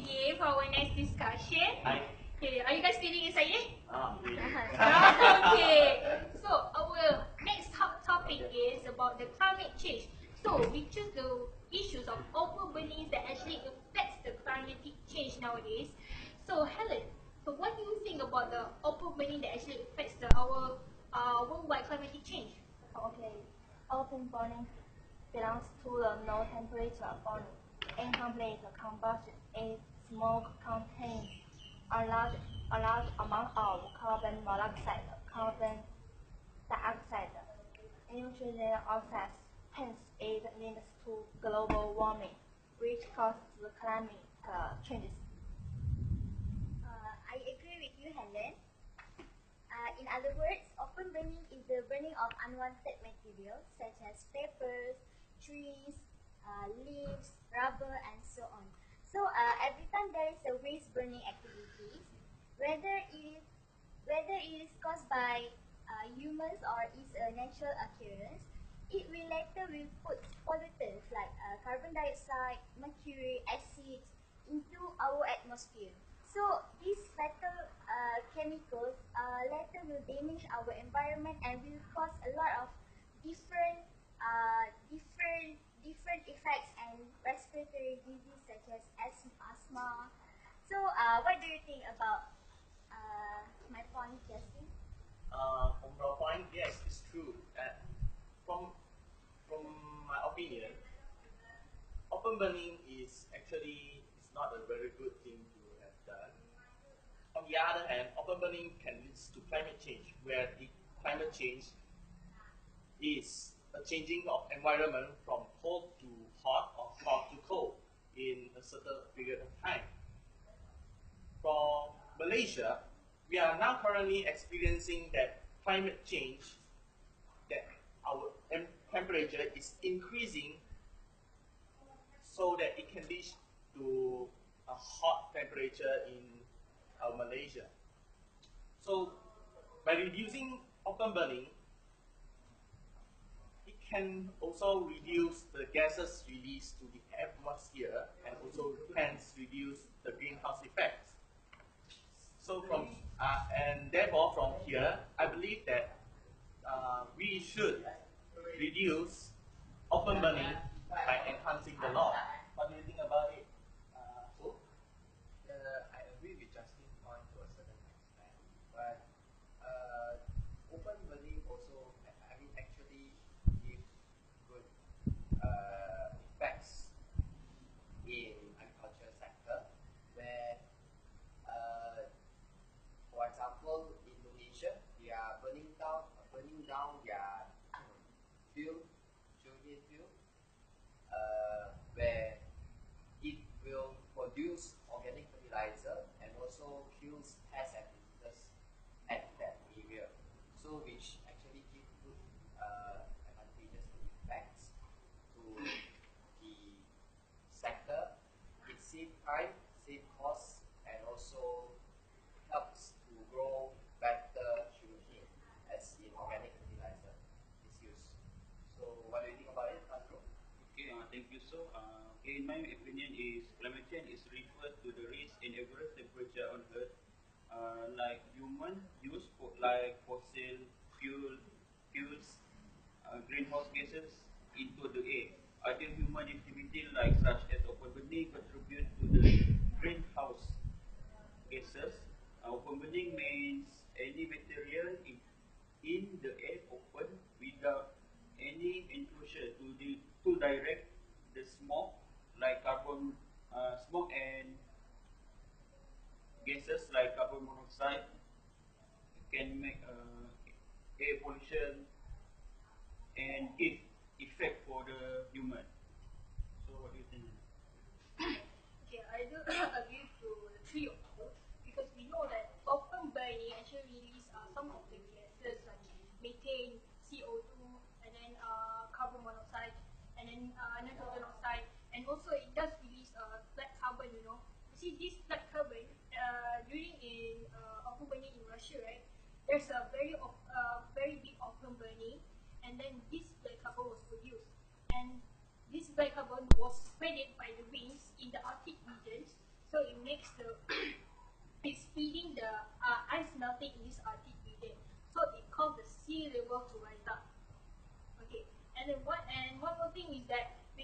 again for our next discussion. Hi. Okay, are you guys feeling excited? Really. Okay, so our next topic is about the climate change. So we choose the issues of open burnings that actually affects the climatic change nowadays. So Helen, so what do you think about the open burning that actually affects our worldwide climatic change? Okay, open burning belongs to the low temperature burning. Incomplete combustion is smoke contains a large amount of carbon monoxide, carbon dioxide, nitrogen oxides. Hence, it leads to global warming, which causes the climate changes. I agree with you, Helen. In other words, open burning is the burning of unwanted materials such as papers, trees, leaves, rubber, and so on. So every time there is a waste burning activities, whether it is caused by humans or is a natural occurrence, it will put pollutants like carbon dioxide, mercury, acids into our atmosphere. So these fatal chemicals later will damage our environment and will cause a lot of different different effects and respiratory disease such as asthma. So what do you think about my point, Justin? From your point, yes, it's true. From from my opinion, open burning is actually not a very good thing to have done. On the other hand, open burning can lead to climate change, where the climate change is a changing of environment from cold to hot or hot to cold in a certain period of time. For Malaysia, we are now currently experiencing that climate change, that our temperature is increasing so that it can lead to a hot temperature in Malaysia. So by reducing open burning, it can also reduce the gases released to the atmosphere and also hence reduce the greenhouse effects. So and therefore from here, I believe that we should reduce open burning by enhancing the law. What do you think about it? So? I agree with Justin's point to a certain extent, but open burning also, I mean, actually give good effects in agriculture sector, where, for example, Indonesia, they are burning down their field, sugarcane field, where it will produce organic fertilizer and also kills pests and diseases at that area. So which actually give good advantageous effects to the sector. It saves time, saves costs, and also helps to grow better sugarcane as in organic fertilizer is used. So what do you think about it, Andrew? Okay, thank you. So, in my opinion, is climate change is referred to the rise in average temperature on Earth, like human use like fossil fuels, greenhouse gases into the air. Other human activity like such as open burning contribute to the greenhouse gases. Open burning means any material in the air open without any enclosure to direct the smoke like carbon smoke and gases like carbon monoxide can make air pollution and give effect for the human. So what do you think? Okay, I do agree to the three of you because we know that open burning actually release some of the gases like methane, CO2, and then carbon monoxide, and then nitrogen oxide, and also it does release black carbon. You see this black carbon during in open burning in Russia, right? There's a very big open burning, and then this black carbon was produced, and this black carbon was spread by the winds in the Arctic regions, so it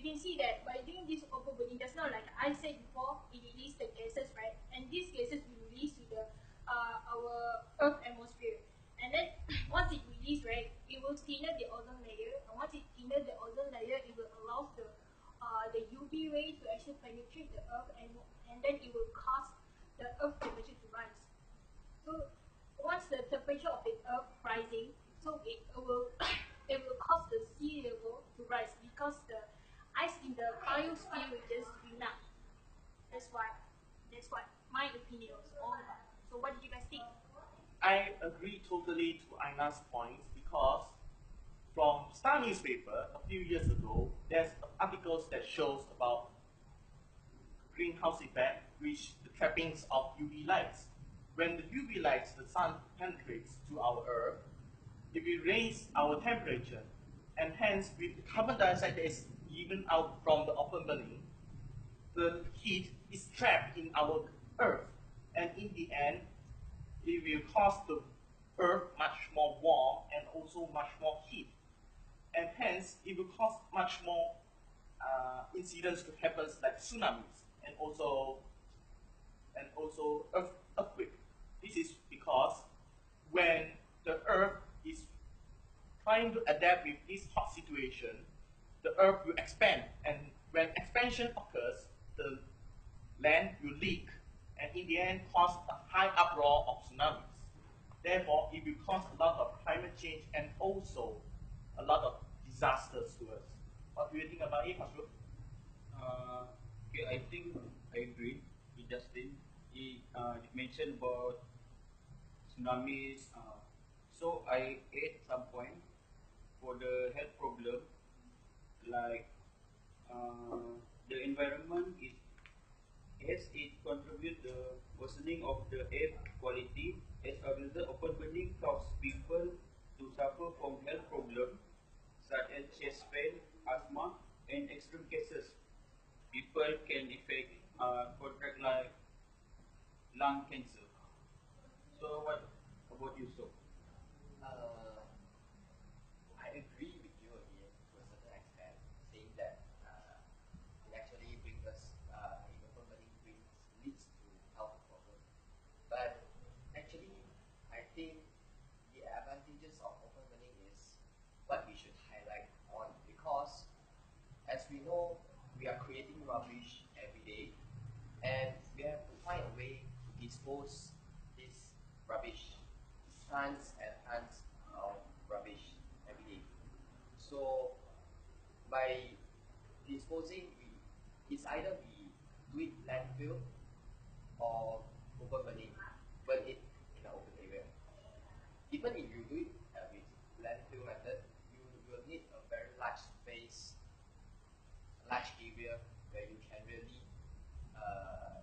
can see that by doing this open burning, just now like I said before, it releases the gases, right? And these gases will release to the our Earth atmosphere. And then once it release, right, it will thinner the ozone layer. And once it thinner the ozone layer, it will allow the UV ray to actually penetrate the Earth, and then it will cause the Earth temperature to rise. So once the temperature of the Earth rising, so it will it will cause the sea level to rise because the ice in the biosphere will just thin up. That's why that's what my opinion is all about. So what do you guys think? I agree totally to Aina's points because from Star newspaper a few years ago, there's articles that shows about greenhouse effect, which the trappings of UV lights. When the UV lights, the sun penetrates to our Earth, it will raise our temperature, and hence with the carbon dioxide that is given out from the open burning, the heat is trapped in our Earth, and in the end, it will cause the Earth much more warm and also much more heat, and hence it will cause much more incidents to happen like tsunamis and also earthquake. This is because when the Earth is trying to adapt with this hot situation, the Earth will expand, and when expansion occurs, the land will leak, and in the end cause a high uproar of tsunamis. Therefore, it will cause a lot of climate change and also a lot of disasters to us. What do you think about it, Masrur? Okay, I think I agree with Justin. He mentioned about tsunamis. So I add some point for the health problem, like the environment is as it contributes the worsening of the air quality. As a result, open burning causes people to suffer from health problems such as chest pain, asthma, and extreme cases. People can affect contract like lung cancer. So what about you, so? Uh, I agree with you again to a certain extent, saying that it actually brings us, open burning leads to health problems. But actually, I think the advantages of open burning is what we should highlight on, because as we know, we are creating rubbish every day, and we have to find a way to dispose this rubbish, tons and tons of rubbish every day. So by disposing, it's either we do it landfill or open burning, burn it in an open area. Even if you do it with landfill method, you will need a very large space, large area where you can really uh,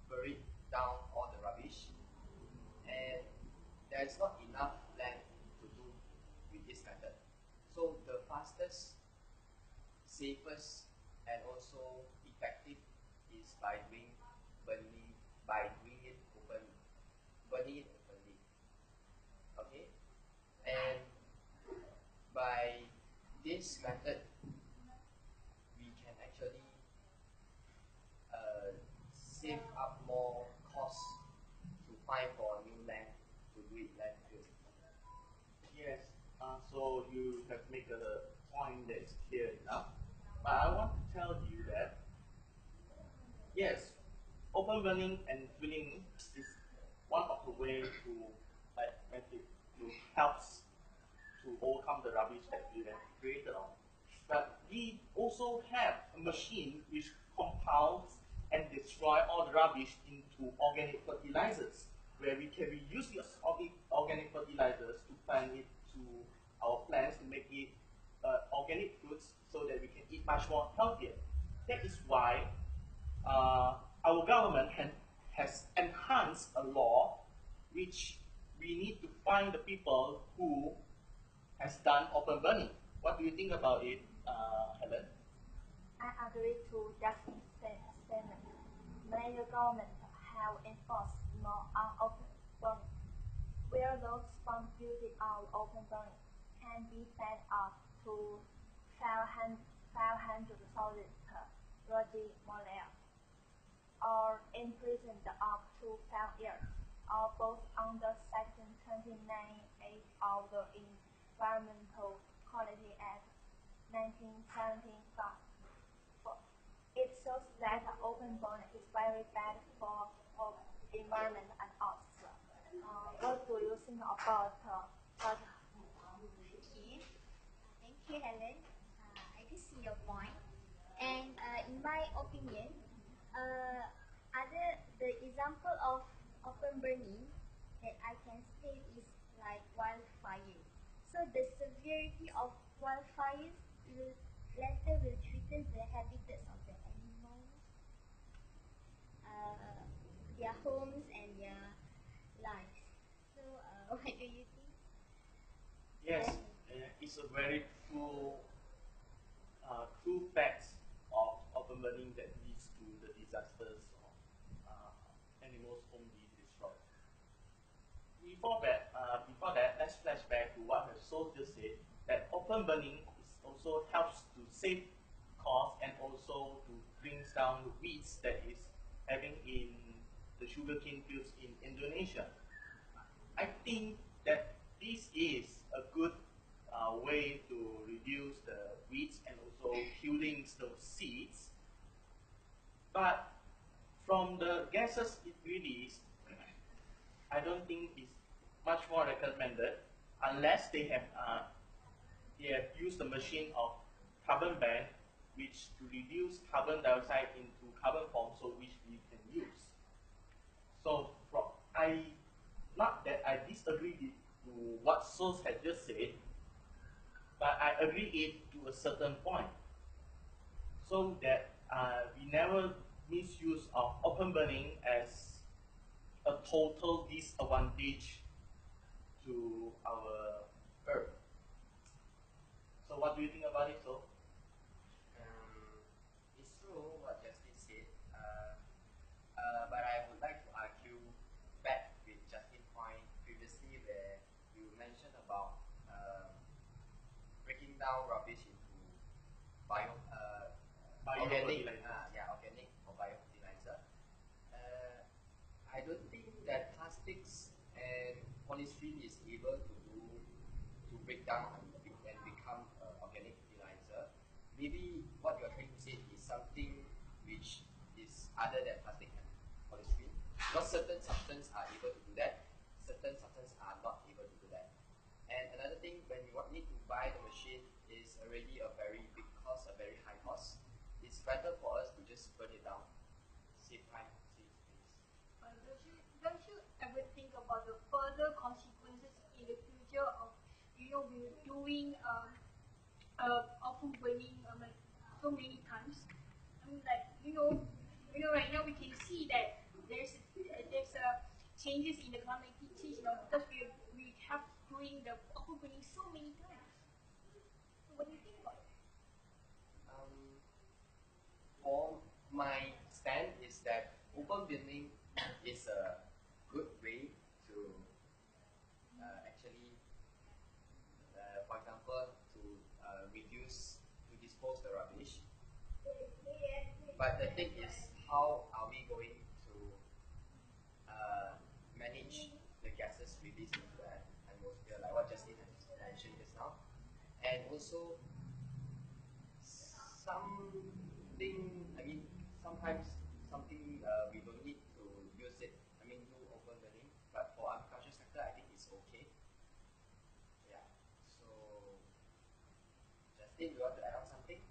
bury down all the rubbish, and there's not enough land to do with this method. So the fastest, safest, and also effective is by doing burning, by doing it open, burning it openly. Okay, and by this method, we can actually save up more costs to find for new land to do it landfill. Yes, so you have made a point that is clear enough. But I want to tell you that yes, open burning and drilling is one of the way to like make it to helps to overcome the rubbish that we have created on. But we also have a machine which compounds and destroy all the rubbish into organic fertilizers, where we can reuse these organic fertilizers to plant it to our plants to make it organic foods so that we can eat much more healthier. That is why our government has enhanced a law which we need to find the people who has done open burning. What do you think about it, Helen? I agree to Justin's statement. Malaysia government have enforced more on open burning, where those found guilty of open burning can be sent off to 500,000 Roger Moller, or imprisoned up to 5 years, or both under Section 29A of the Environmental Quality Act 1975. It shows that open burning is very bad for environment and us. What do you think about that? Okay. Thank you, Helen. I do see your point. And in my opinion, other the example of open burning that I can state is like wildfire. So the severity of wildfires will later will threaten the habitats of the animals, uh, their homes and their lives. So what do you think? Yes, it's a very true facts of open burning that leads to the disasters of animals' home being destroyed. Before that, let's flash back to what the soldier said, that open burning is also helps to save costs and also to bring down the weeds that is having in the sugarcane fields in Indonesia. I think that this is a good way to reduce the weeds and also killing those seeds. But from the gases it releases, I don't think it's much more recommended unless they have used the machine of carbon bank, which to reduce carbon dioxide into carbon form, so which we can use. So from I not that I disagree with to what Sos had just said, but I agree it to a certain point, so that we never misuse of open burning as a total disadvantage to our earth. So what do you think about it, so? It's true what Justin said, but I would like to argue back with Justin's point previously, where you mentioned about breaking down rubbish into organic, Biofertilizer. organic or biofertilizer. Uh, I don't think that plastics and polystyrene is able to break down and become organic fertilizer. Maybe what you are trying to say is something which is other than plastic and polystyrene. Because certain substances are able to do that, certain substances are not able to do that. And another thing, when you need to buy the machine, is already a very big cost, a very high cost. It's better for us to just burn it down, save time, save space. Don't you ever think about the further consequences in the future of, we're doing open burning like so many times? I mean, like, right now we can see that there's changes in the climate change, because we have doing the open burning so many times. So what do you think about it? Um, for my stand is that open burning is a good way to actually, for example, to reduce, to dispose the rubbish. But the thing is, how are we going to manage the gases released into the atmosphere, like what Justin has mentioned just now? And also, I mean, sometimes something we don't need to use it, I mean, do open burning, but for agriculture sector, I think it's okay. Yeah. So, Justin, you want to add on something?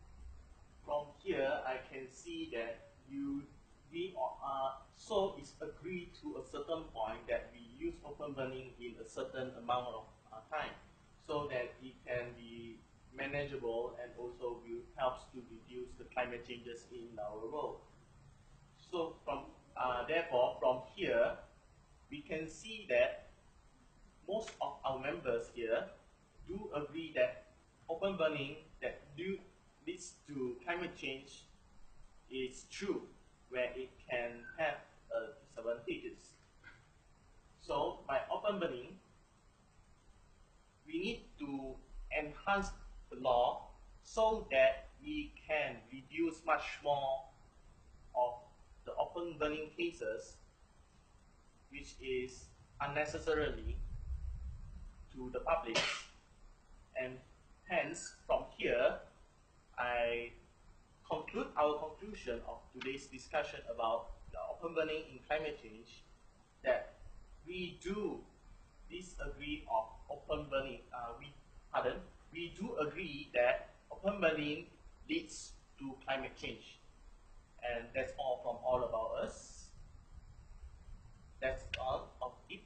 From here, I can see that we are so it's agreed to a certain point that we use open burning in a certain amount of time, so that it can be manageable and also will helps to reduce the climate changes in our world. So therefore from here we can see that most of our members here do agree that open burning that leads to climate change is true, where it can have disadvantages. So by open burning, we need to enhance the law so that we we can reduce much more of the open burning cases, which is unnecessarily to the public. And hence, from here, I conclude our conclusion of today's discussion about the open burning in climate change, that we do disagree of open burning. We do agree that open burning leads to climate change, and that's all from all about us. That's all of it.